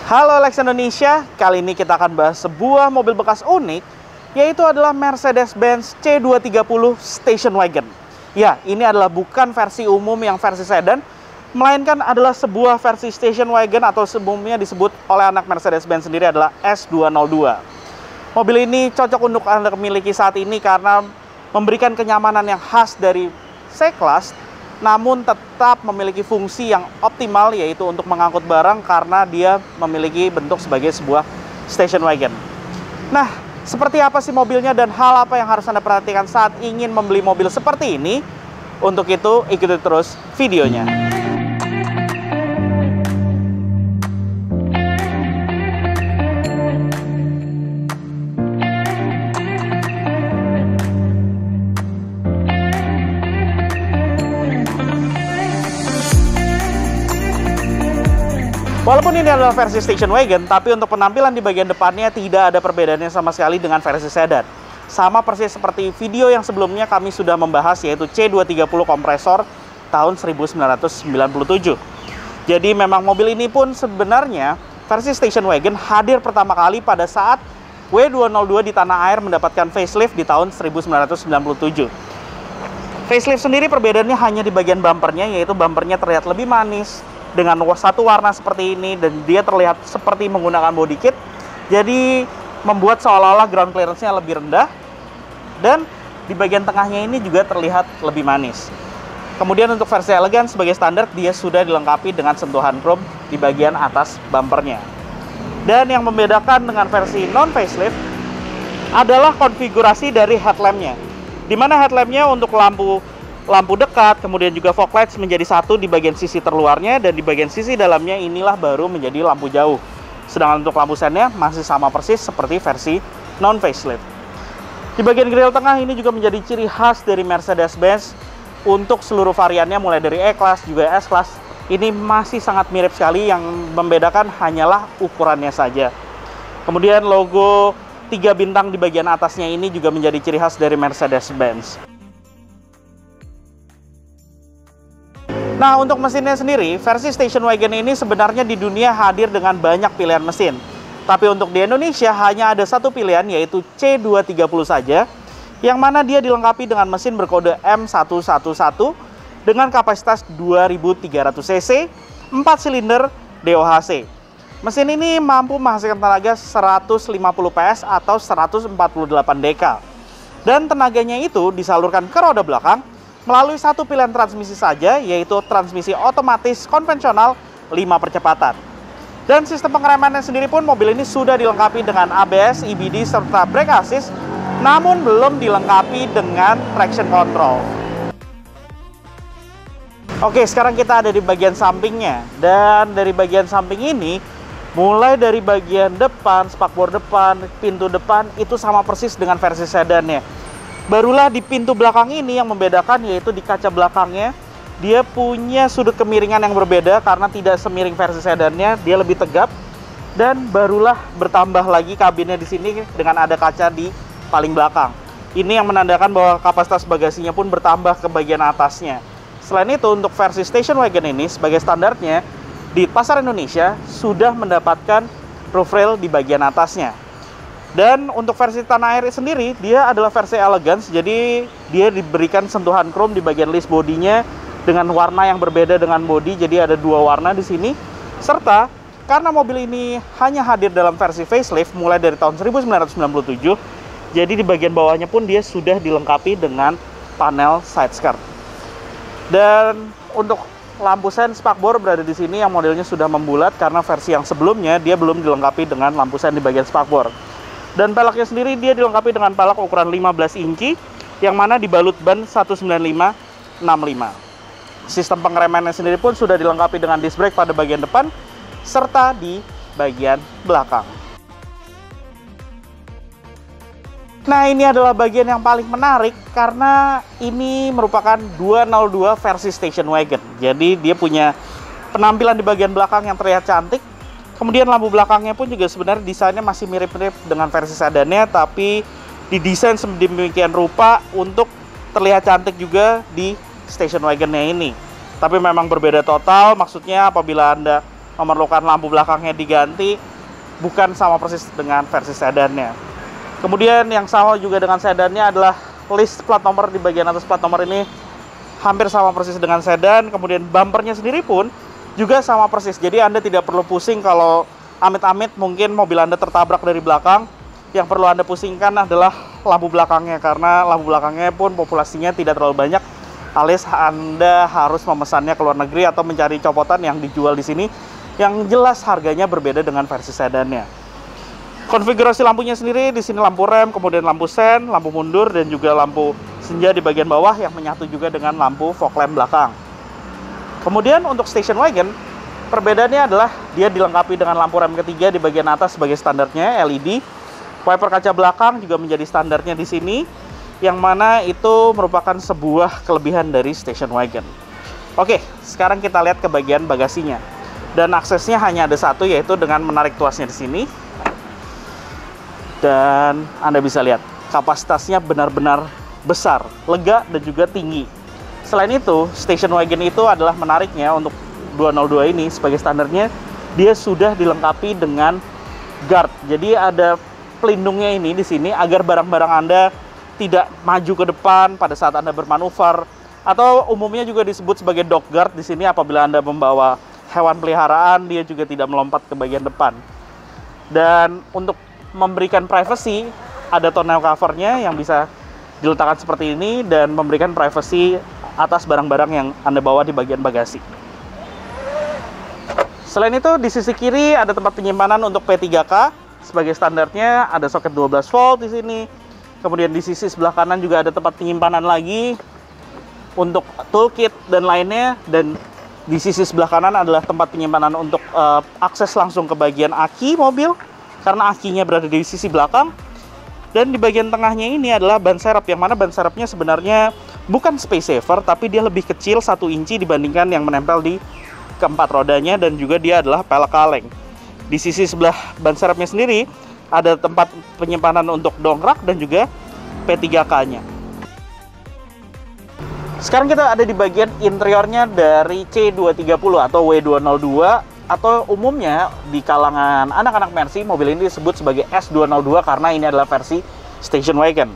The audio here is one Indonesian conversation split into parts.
Halo Lex Indonesia, kali ini kita akan bahas sebuah mobil bekas unik, yaitu adalah Mercedes-Benz C230 Station Wagon. Ya, ini adalah bukan versi umum yang versi sedan, melainkan adalah sebuah versi station wagon atau sebelumnya disebut oleh anak Mercedes-Benz sendiri adalah S202. Mobil ini cocok untuk Anda miliki saat ini karena memberikan kenyamanan yang khas dari C-Class, namun tetap memiliki fungsi yang optimal, yaitu untuk mengangkut barang karena dia memiliki bentuk sebagai sebuah station wagon. Nah, seperti apa sih mobilnya dan hal apa yang harus Anda perhatikan saat ingin membeli mobil seperti ini? Untuk itu, ikuti terus videonya. Walaupun ini adalah versi station wagon, tapi untuk penampilan di bagian depannya tidak ada perbedaannya sama sekali dengan versi sedan. Sama persis seperti video yang sebelumnya kami sudah membahas, yaitu C230 kompresor tahun 1997. Jadi memang mobil ini pun sebenarnya versi station wagon hadir pertama kali pada saat W202 di tanah air mendapatkan facelift di tahun 1997. Facelift sendiri perbedaannya hanya di bagian bumpernya, yaitu bumpernya terlihat lebih manis, dengan satu warna seperti ini, dan dia terlihat seperti menggunakan body kit, jadi membuat seolah-olah ground clearance-nya lebih rendah, dan di bagian tengahnya ini juga terlihat lebih manis. Kemudian untuk versi elegan sebagai standar, dia sudah dilengkapi dengan sentuhan chrome di bagian atas bumpernya. Dan yang membedakan dengan versi non-facelift adalah konfigurasi dari headlampnya, di mana headlampnya untuk lampu dekat, kemudian juga fog lights menjadi satu di bagian sisi terluarnya, dan di bagian sisi dalamnya inilah baru menjadi lampu jauh. Sedangkan untuk lampu sennya masih sama persis seperti versi non-facelift. Di bagian grill tengah ini juga menjadi ciri khas dari Mercedes-Benz untuk seluruh variannya, mulai dari E-Class juga S-Class. Ini masih sangat mirip sekali, yang membedakan hanyalah ukurannya saja. Kemudian logo 3 bintang di bagian atasnya ini juga menjadi ciri khas dari Mercedes-Benz. Nah, untuk mesinnya sendiri, versi station wagon ini sebenarnya di dunia hadir dengan banyak pilihan mesin. Tapi untuk di Indonesia hanya ada satu pilihan, yaitu C230 saja, yang mana dia dilengkapi dengan mesin berkode M111 dengan kapasitas 2300 cc, 4 silinder DOHC. Mesin ini mampu menghasilkan tenaga 150 PS atau 148 dk. Dan tenaganya itu disalurkan ke roda belakang melalui satu pilihan transmisi saja, yaitu transmisi otomatis konvensional 5 percepatan. Dan sistem pengeremannya sendiri pun mobil ini sudah dilengkapi dengan ABS, EBD, serta brake assist, namun belum dilengkapi dengan traction control. Oke, sekarang kita ada di bagian sampingnya. Dan dari bagian samping ini, mulai dari bagian depan, spakbor depan, pintu depan, itu sama persis dengan versi sedannya. Barulah di pintu belakang ini yang membedakan, yaitu di kaca belakangnya dia punya sudut kemiringan yang berbeda karena tidak semiring versi sedannya, dia lebih tegap. Dan barulah bertambah lagi kabinnya di sini dengan ada kaca di paling belakang. Ini yang menandakan bahwa kapasitas bagasinya pun bertambah ke bagian atasnya. Selain itu, untuk versi station wagon ini sebagai standarnya di pasar Indonesia sudah mendapatkan roof rail di bagian atasnya. Dan untuk versi tanah air sendiri, dia adalah versi elegance, jadi dia diberikan sentuhan chrome di bagian list bodinya dengan warna yang berbeda dengan body, jadi ada 2 warna di sini. Serta karena mobil ini hanya hadir dalam versi facelift mulai dari tahun 1997, jadi di bagian bawahnya pun dia sudah dilengkapi dengan panel side skirt. Dan untuk lampu sen spakbor berada di sini yang modelnya sudah membulat, karena versi yang sebelumnya dia belum dilengkapi dengan lampu sen di bagian spakbor. Dan peleknya sendiri dia dilengkapi dengan pelek ukuran 15 inci yang mana dibalut ban 195/65. Sistem pengeremannya sendiri pun sudah dilengkapi dengan disc brake pada bagian depan serta di bagian belakang. Nah, ini adalah bagian yang paling menarik karena ini merupakan 202 versi station wagon. Jadi dia punya penampilan di bagian belakang yang terlihat cantik. Kemudian lampu belakangnya pun juga sebenarnya desainnya masih mirip-mirip dengan versi sedannya, tapi didesain sedemikian rupa untuk terlihat cantik juga di station wagonnya ini. Tapi memang berbeda total, maksudnya apabila Anda memerlukan lampu belakangnya diganti, bukan sama persis dengan versi sedannya. Kemudian yang sama juga dengan sedannya adalah list plat nomor di bagian atas plat nomor ini hampir sama persis dengan sedan. Kemudian bumpernya sendiri pun juga sama persis. Jadi Anda tidak perlu pusing kalau amit-amit mungkin mobil Anda tertabrak dari belakang. Yang perlu Anda pusingkan adalah lampu belakangnya, karena lampu belakangnya pun populasinya tidak terlalu banyak, alias Anda harus memesannya ke luar negeri atau mencari copotan yang dijual di sini yang jelas harganya berbeda dengan versi sedannya. Konfigurasi lampunya sendiri di sini lampu rem, kemudian lampu sen, lampu mundur, dan juga lampu senja di bagian bawah yang menyatu juga dengan lampu fog lamp belakang. Kemudian untuk station wagon, perbedaannya adalah dia dilengkapi dengan lampu rem ketiga di bagian atas sebagai standarnya LED. Wiper kaca belakang juga menjadi standarnya di sini, yang mana itu merupakan sebuah kelebihan dari station wagon. Oke, sekarang kita lihat ke bagian bagasinya. Dan aksesnya hanya ada satu, yaitu dengan menarik tuasnya di sini. Dan Anda bisa lihat, kapasitasnya benar-benar besar, lega, dan juga tinggi. Selain itu, station wagon itu adalah menariknya untuk 202 ini sebagai standarnya, dia sudah dilengkapi dengan guard. Jadi ada pelindungnya ini di sini agar barang-barang Anda tidak maju ke depan pada saat Anda bermanuver, atau umumnya juga disebut sebagai dog guard di sini apabila Anda membawa hewan peliharaan, dia juga tidak melompat ke bagian depan. Dan untuk memberikan privacy, ada tonneau covernya yang bisa diletakkan seperti ini dan memberikan privacy atas barang-barang yang Anda bawa di bagian bagasi. Selain itu, di sisi kiri ada tempat penyimpanan untuk P3K. Sebagai standarnya ada soket 12 volt di sini. Kemudian di sisi sebelah kanan juga ada tempat penyimpanan lagi untuk toolkit dan lainnya. Dan di sisi sebelah kanan adalah tempat penyimpanan untuk akses langsung ke bagian aki mobil, karena akinya berada di sisi belakang. Dan di bagian tengahnya ini adalah ban serep, yang mana ban serepnya sebenarnya bukan space saver, tapi dia lebih kecil 1 inci dibandingkan yang menempel di keempat rodanya, dan juga dia adalah pelek kaleng. Di sisi sebelah ban serepnya sendiri ada tempat penyimpanan untuk dongkrak dan juga P3K-nya. Sekarang kita ada di bagian interiornya dari C230 atau W202, atau umumnya di kalangan anak-anak Mercy, mobil ini disebut sebagai S202 karena ini adalah versi station wagon.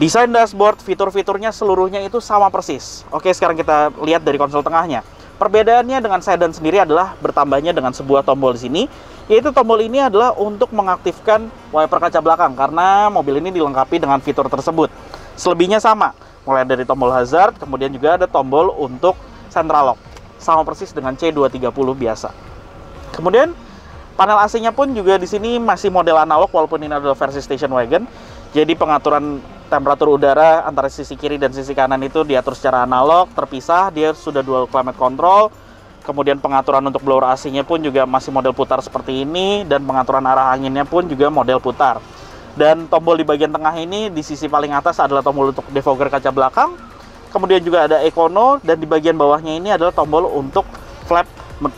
Desain dashboard, fitur-fiturnya seluruhnya itu sama persis. Oke, sekarang kita lihat dari konsol tengahnya. Perbedaannya dengan sedan sendiri adalah bertambahnya dengan sebuah tombol di sini, yaitu tombol ini adalah untuk mengaktifkan wiper kaca belakang, karena mobil ini dilengkapi dengan fitur tersebut. Selebihnya sama, mulai dari tombol hazard, kemudian juga ada tombol untuk central lock, sama persis dengan C230 biasa. Kemudian panel AC-nya pun juga di sini masih model analog, walaupun ini adalah versi station wagon. Jadi pengaturan temperatur udara antara sisi kiri dan sisi kanan itu diatur secara analog, terpisah. Dia sudah dual climate control. Kemudian pengaturan untuk blower AC-nya pun juga masih model putar seperti ini, dan pengaturan arah anginnya pun juga model putar. Dan tombol di bagian tengah ini, di sisi paling atas adalah tombol untuk defogger kaca belakang. Kemudian juga ada Econo, dan di bagian bawahnya ini adalah tombol untuk flap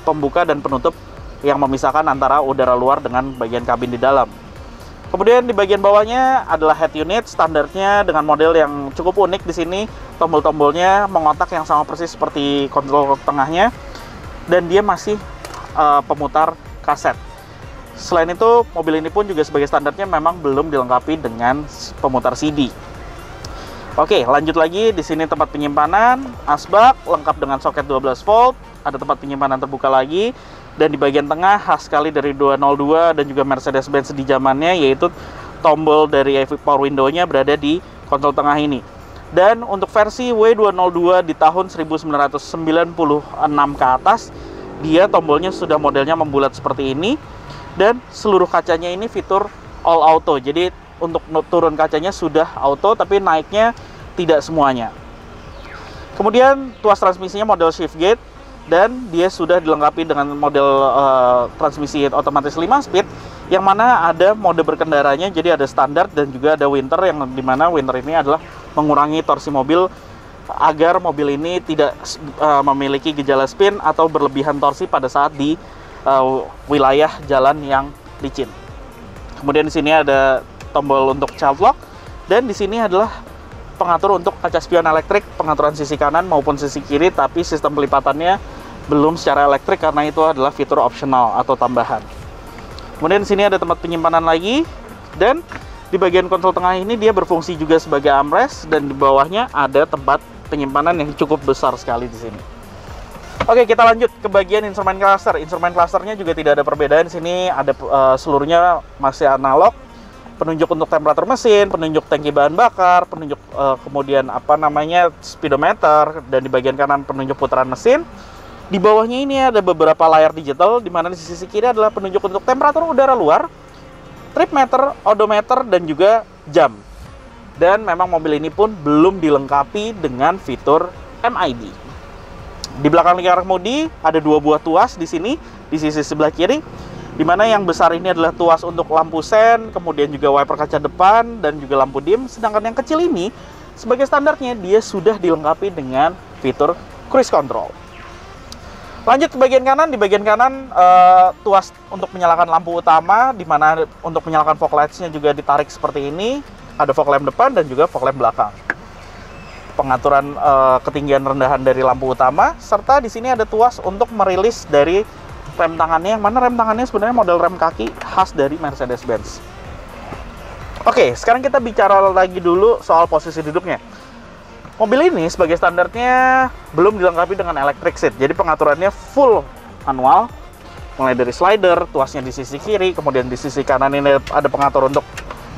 pembuka dan penutup yang memisahkan antara udara luar dengan bagian kabin di dalam. Kemudian di bagian bawahnya adalah head unit, standarnya dengan model yang cukup unik di sini. Tombol-tombolnya mengotak yang sama persis seperti kontrol tengahnya, dan dia masih pemutar kaset. Selain itu, mobil ini pun juga sebagai standarnya memang belum dilengkapi dengan pemutar CD. Oke, lanjut lagi. Di sini tempat penyimpanan, asbak lengkap dengan soket 12 volt, ada tempat penyimpanan terbuka lagi. Dan di bagian tengah khas sekali dari 202 dan juga Mercedes-Benz di zamannya, yaitu tombol dari power window-nya berada di konsol tengah ini. Dan untuk versi W202 di tahun 1996 ke atas, dia tombolnya sudah modelnya membulat seperti ini, dan seluruh kacanya ini fitur all auto. Jadi untuk turun kacanya sudah auto, tapi naiknya tidak semuanya. Kemudian tuas transmisinya model shift gate, dan dia sudah dilengkapi dengan model transmisi otomatis 5 speed, yang mana ada mode berkendaranya. Jadi ada standar dan juga ada winter, yang dimana winter ini adalah mengurangi torsi mobil agar mobil ini tidak memiliki gejala spin atau berlebihan torsi pada saat di wilayah jalan yang licin. Kemudian di sini ada tombol untuk child lock, dan di sini adalah pengatur untuk kaca spion elektrik, pengaturan sisi kanan maupun sisi kiri, tapi sistem pelipatannya belum secara elektrik karena itu adalah fitur optional atau tambahan. Kemudian di sini ada tempat penyimpanan lagi, dan di bagian konsol tengah ini dia berfungsi juga sebagai armrest, dan di bawahnya ada tempat penyimpanan yang cukup besar sekali di sini. Oke, kita lanjut ke bagian instrumen cluster. Instrumen clusternya juga tidak ada perbedaan. Di sini ada seluruhnya masih analog. Penunjuk untuk temperatur mesin, penunjuk tangki bahan bakar, penunjuk kemudian speedometer, dan di bagian kanan penunjuk putaran mesin. Di bawahnya ini ada beberapa layar digital, di mana di sisi kiri adalah penunjuk untuk temperatur udara luar, trip meter, odometer, dan juga jam. Dan memang mobil ini pun belum dilengkapi dengan fitur MID. Di belakang lingkaran kemudi ada 2 buah tuas di sini, di sisi sebelah kiri, di mana yang besar ini adalah tuas untuk lampu sen, kemudian juga wiper kaca depan, dan juga lampu dim. Sedangkan yang kecil ini, sebagai standarnya, dia sudah dilengkapi dengan fitur cruise control. Lanjut ke bagian kanan. Di bagian kanan tuas untuk menyalakan lampu utama, di mana untuk menyalakan fog lights-nya juga ditarik seperti ini. Ada fog lamp depan dan juga fog lamp belakang. Pengaturan ketinggian rendahan dari lampu utama, serta di sini ada tuas untuk merilis dari rem tangannya, yang mana rem tangannya sebenarnya model rem kaki khas dari Mercedes-Benz. Oke, sekarang kita bicara lagi dulu soal posisi duduknya. Mobil ini sebagai standarnya belum dilengkapi dengan electric seat, jadi pengaturannya full manual, mulai dari slider, tuasnya di sisi kiri, kemudian di sisi kanan ini ada pengatur untuk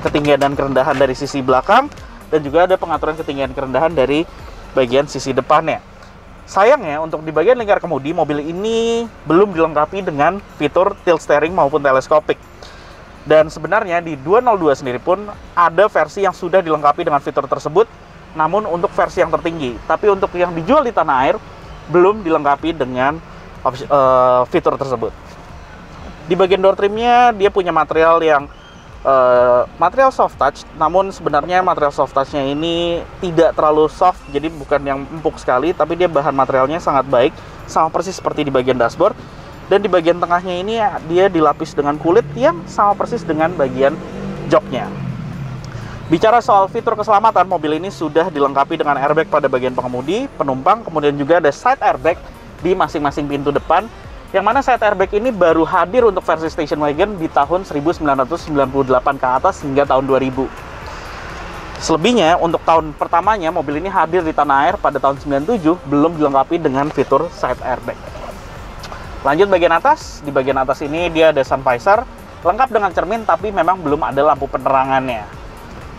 ketinggian dan kerendahan dari sisi belakang, dan juga ada pengaturan ketinggian kerendahan dari bagian sisi depannya. Sayangnya, untuk di bagian lingkar kemudi, mobil ini belum dilengkapi dengan fitur tilt steering maupun teleskopik. Dan sebenarnya di 202 sendiri pun ada versi yang sudah dilengkapi dengan fitur tersebut, namun untuk versi yang tertinggi. Tapi untuk yang dijual di tanah air, belum dilengkapi dengan fitur tersebut. Di bagian door trimnya, dia punya material yang material soft touch, namun sebenarnya material soft touch-nya ini tidak terlalu soft, jadi bukan yang empuk sekali, tapi dia bahan materialnya sangat baik, sama persis seperti di bagian dashboard. Dan di bagian tengahnya ini dia dilapis dengan kulit yang sama persis dengan bagian joknya. Bicara soal fitur keselamatan, mobil ini sudah dilengkapi dengan airbag pada bagian pengemudi, penumpang, kemudian juga ada side airbag di masing-masing pintu depan, yang mana side airbag ini baru hadir untuk versi station wagon di tahun 1998 ke atas hingga tahun 2000. Selebihnya, untuk tahun pertamanya, mobil ini hadir di tanah air pada tahun 97, belum dilengkapi dengan fitur side airbag. Lanjut bagian atas. Di bagian atas ini dia ada sun visor, lengkap dengan cermin, tapi memang belum ada lampu penerangannya.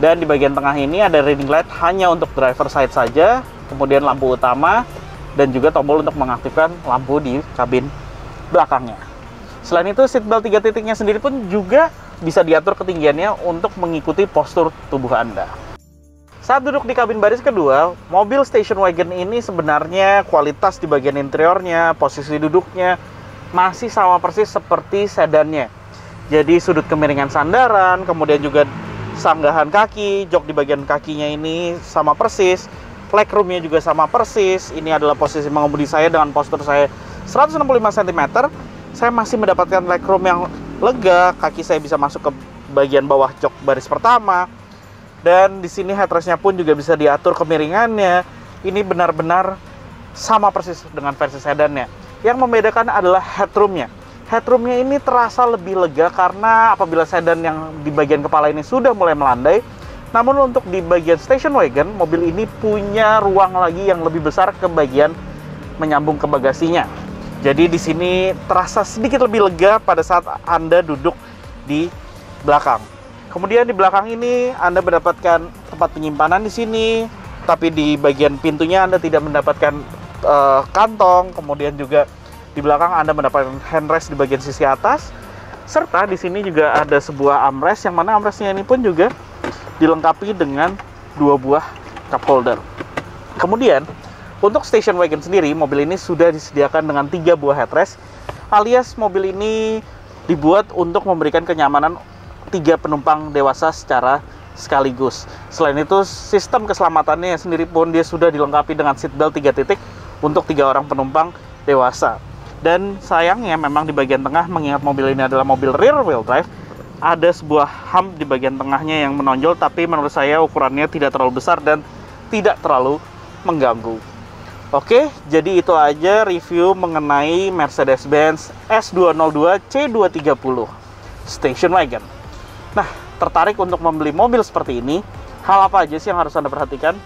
Dan di bagian tengah ini ada reading light hanya untuk driver side saja, kemudian lampu utama, dan juga tombol untuk mengaktifkan lampu di kabin belakangnya. Selain itu, seatbelt 3 titiknya sendiri pun juga bisa diatur ketinggiannya untuk mengikuti postur tubuh Anda. Saat duduk di kabin baris kedua, mobil station wagon ini sebenarnya kualitas di bagian interiornya, posisi duduknya masih sama persis seperti sedannya. Jadi sudut kemiringan sandaran, kemudian juga sanggahan kaki, jok di bagian kakinya ini sama persis, legroomnya juga sama persis. Ini adalah posisi mengemudi saya dengan postur saya 165 cm, saya masih mendapatkan legroom yang lega, kaki saya bisa masuk ke bagian bawah jok baris pertama, dan di sini headrestnya pun juga bisa diatur kemiringannya. Ini benar-benar sama persis dengan versi sedannya. Yang membedakan adalah headroomnya. Headroomnya ini terasa lebih lega karena apabila sedan yang di bagian kepala ini sudah mulai melandai, namun untuk di bagian station wagon, mobil ini punya ruang lagi yang lebih besar ke bagian menyambung ke bagasinya. Jadi di sini terasa sedikit lebih lega pada saat Anda duduk di belakang. Kemudian di belakang ini Anda mendapatkan tempat penyimpanan di sini, tapi di bagian pintunya Anda tidak mendapatkan kantong. Kemudian juga di belakang Anda mendapatkan handrest di bagian sisi atas, serta di sini juga ada sebuah armrest, yang mana armrestnya ini pun juga dilengkapi dengan 2 buah cup holder. Kemudian untuk station wagon sendiri, mobil ini sudah disediakan dengan 3 buah headrest, alias mobil ini dibuat untuk memberikan kenyamanan 3 penumpang dewasa secara sekaligus. Selain itu, sistem keselamatannya sendiri pun dia sudah dilengkapi dengan seatbelt 3 titik untuk 3 orang penumpang dewasa. Dan sayangnya memang di bagian tengah, mengingat mobil ini adalah mobil rear wheel drive, ada sebuah hump di bagian tengahnya yang menonjol, tapi menurut saya ukurannya tidak terlalu besar dan tidak terlalu mengganggu. Oke, jadi itu aja review mengenai Mercedes-Benz S202 C230 Station Wagon. Nah, tertarik untuk membeli mobil seperti ini? Hal apa aja sih yang harus Anda perhatikan?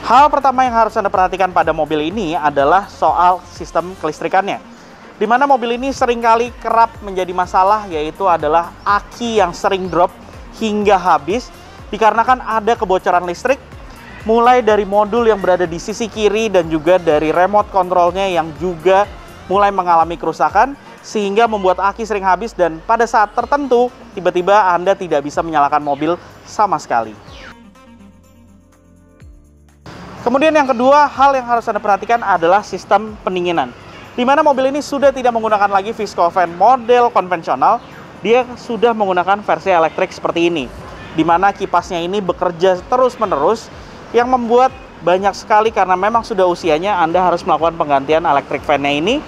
Hal pertama yang harus Anda perhatikan pada mobil ini adalah soal sistem kelistrikannya. Di mana mobil ini seringkali kerap menjadi masalah, yaitu adalah aki yang sering drop hingga habis dikarenakan ada kebocoran listrik, mulai dari modul yang berada di sisi kiri dan juga dari remote kontrolnya yang juga mulai mengalami kerusakan, sehingga membuat aki sering habis dan pada saat tertentu tiba-tiba Anda tidak bisa menyalakan mobil sama sekali. Kemudian yang kedua, hal yang harus Anda perhatikan adalah sistem pendinginan. Di mana mobil ini sudah tidak menggunakan lagi Viscofan model konvensional, dia sudah menggunakan versi elektrik seperti ini. Di mana kipasnya ini bekerja terus-menerus, yang membuat banyak sekali karena memang sudah usianya Anda harus melakukan penggantian electric fan-nya ini,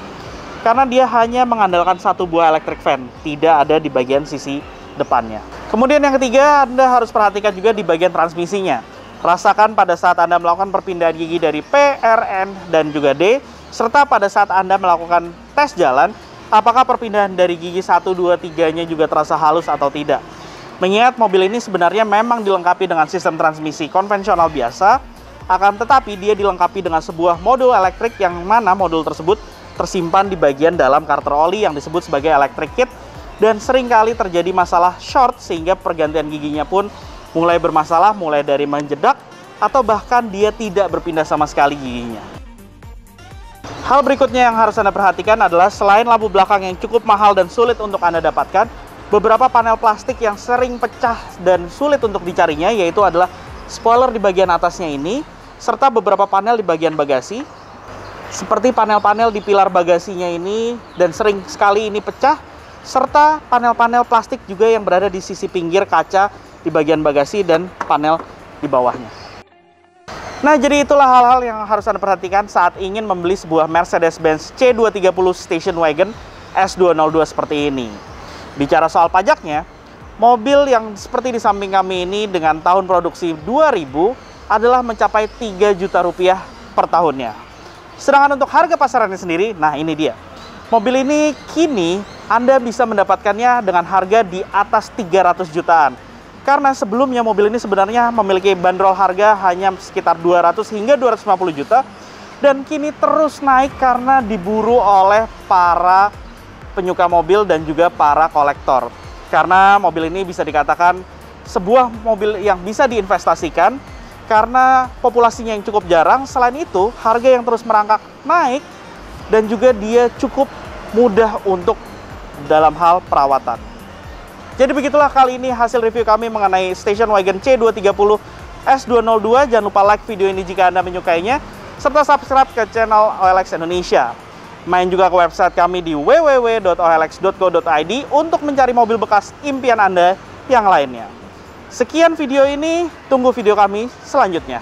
karena dia hanya mengandalkan satu buah electric fan, tidak ada di bagian sisi depannya. Kemudian yang ketiga, Anda harus perhatikan juga di bagian transmisinya. Rasakan pada saat Anda melakukan perpindahan gigi dari P, R, N, dan juga D, serta pada saat Anda melakukan tes jalan, apakah perpindahan dari gigi 1, 2, 3-nya juga terasa halus atau tidak. Mengingat mobil ini sebenarnya memang dilengkapi dengan sistem transmisi konvensional biasa, akan tetapi dia dilengkapi dengan sebuah modul elektrik yang mana modul tersebut tersimpan di bagian dalam karter oli yang disebut sebagai electric kit, dan seringkali terjadi masalah short sehingga pergantian giginya pun mulai bermasalah, mulai dari menjedak atau bahkan dia tidak berpindah sama sekali giginya. Hal berikutnya yang harus Anda perhatikan adalah selain lampu belakang yang cukup mahal dan sulit untuk Anda dapatkan, beberapa panel plastik yang sering pecah dan sulit untuk dicarinya, yaitu adalah spoiler di bagian atasnya ini, serta beberapa panel di bagian bagasi, seperti panel-panel di pilar bagasinya ini, dan sering sekali ini pecah, serta panel-panel plastik juga yang berada di sisi pinggir kaca di bagian bagasi dan panel di bawahnya. Nah, jadi itulah hal-hal yang harus Anda perhatikan saat ingin membeli sebuah Mercedes-Benz C230 Station Wagon S202 seperti ini. Bicara soal pajaknya, mobil yang seperti di samping kami ini dengan tahun produksi 2000 adalah mencapai 3 juta rupiah per tahunnya. Sedangkan untuk harga pasarannya sendiri, nah ini dia. Mobil ini kini Anda bisa mendapatkannya dengan harga di atas 300 jutaan. Karena sebelumnya mobil ini sebenarnya memiliki bandrol harga hanya sekitar 200 hingga 250 juta. Dan kini terus naik karena diburu oleh para penyuka mobil dan juga para kolektor. Karena mobil ini bisa dikatakan sebuah mobil yang bisa diinvestasikan karena populasinya yang cukup jarang. Selain itu, harga yang terus merangkak naik dan juga dia cukup mudah untuk dalam hal perawatan. Jadi begitulah kali ini hasil review kami mengenai Station Wagon C230 S202. Jangan lupa like video ini jika Anda menyukainya, serta subscribe ke channel OLX Indonesia. Main juga ke website kami di www.olx.co.id untuk mencari mobil bekas impian Anda yang lainnya. Sekian video ini, tunggu video kami selanjutnya.